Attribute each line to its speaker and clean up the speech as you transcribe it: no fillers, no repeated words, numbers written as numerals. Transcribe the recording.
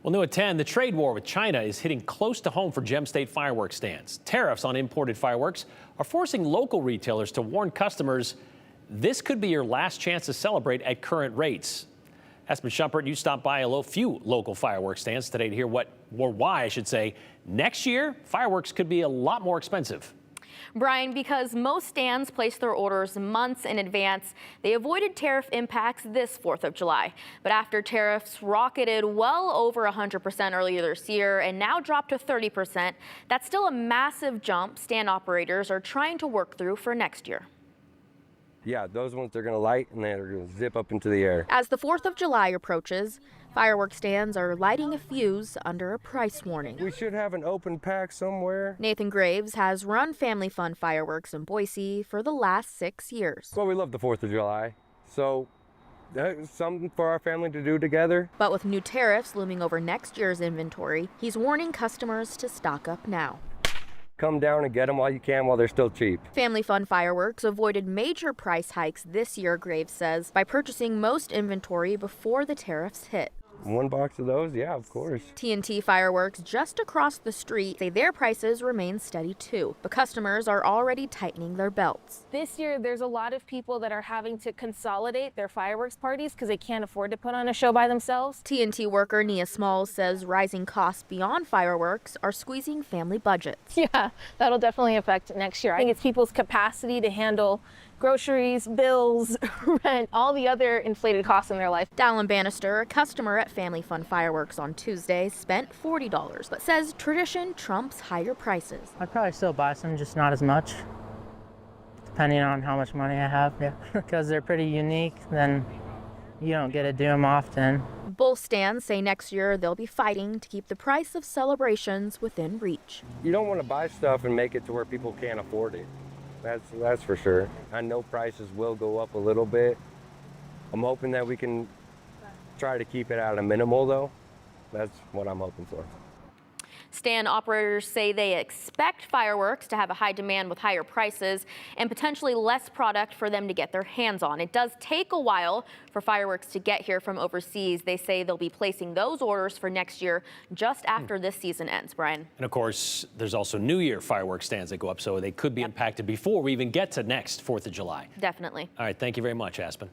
Speaker 1: Well, new at 10, the trade war with China is hitting close to home for Gem State fireworks stands. Tariffs on imported fireworks are forcing local retailers to warn customers this could be your last chance to celebrate at current rates. Espen Shumpert, you stopped by a few local fireworks stands today to hear why I should say, next year fireworks could be a lot more expensive.
Speaker 2: Brian, because most stands place their orders months in advance, they avoided tariff impacts this 4th of July. But after tariffs rocketed well over 100% earlier this year and now dropped to 30%, that's still a massive jump stand operators are trying to work through for next year.
Speaker 3: Yeah, those ones they're going to light and they're going to zip up into the air.
Speaker 2: As the 4th of July approaches, fireworks stands are lighting a fuse under a price warning.
Speaker 3: We should have an open pack somewhere.
Speaker 2: Nathan Graves has run Family Fun Fireworks in Boise for the last 6 years.
Speaker 3: Well, we love the 4th of July, so that's something for our family to do together.
Speaker 2: But with new tariffs looming over next year's inventory, he's warning customers to stock up now.
Speaker 3: Come down and get them while you can while they're still cheap.
Speaker 2: Family Fun Fireworks avoided major price hikes this year, Graves says, by purchasing most inventory before the tariffs hit.
Speaker 3: One box of those, yeah, of course.
Speaker 2: TNT Fireworks just across the street say their prices remain steady too, but customers are already tightening their belts.
Speaker 4: This year, there's a lot of people that are having to consolidate their fireworks parties because they can't afford to put on a show by themselves.
Speaker 2: TNT worker Nia Smalls says rising costs beyond fireworks are squeezing family budgets.
Speaker 4: Yeah, that'll definitely affect next year. I think it's people's capacity to handle groceries, bills, rent, all the other inflated costs in their life.
Speaker 2: Dallin Bannister, a customer at Family Fun Fireworks on Tuesday, spent $40, but says tradition trumps higher prices.
Speaker 5: I'd probably still buy some, just not as much, depending on how much money I have, yeah. Because they're pretty unique, then you don't get to do them often.
Speaker 2: Both stands say next year they'll be fighting to keep the price of celebrations within reach.
Speaker 3: You don't want to buy stuff and make it to where people can't afford it. That's for sure. I know prices will go up a little bit. I'm hoping that we can try to keep it at a minimal though. That's what I'm hoping for.
Speaker 2: Stand operators say they expect fireworks to have a high demand with higher prices and potentially less product for them to get their hands on. It does take a while for fireworks to get here from overseas. They say they'll be placing those orders for next year just after this season ends, Brian.
Speaker 1: And of course, there's also New Year fireworks stands that go up, so they could be impacted before we even get to next 4th of July.
Speaker 2: Definitely.
Speaker 1: All right, thank you very much, Aspen.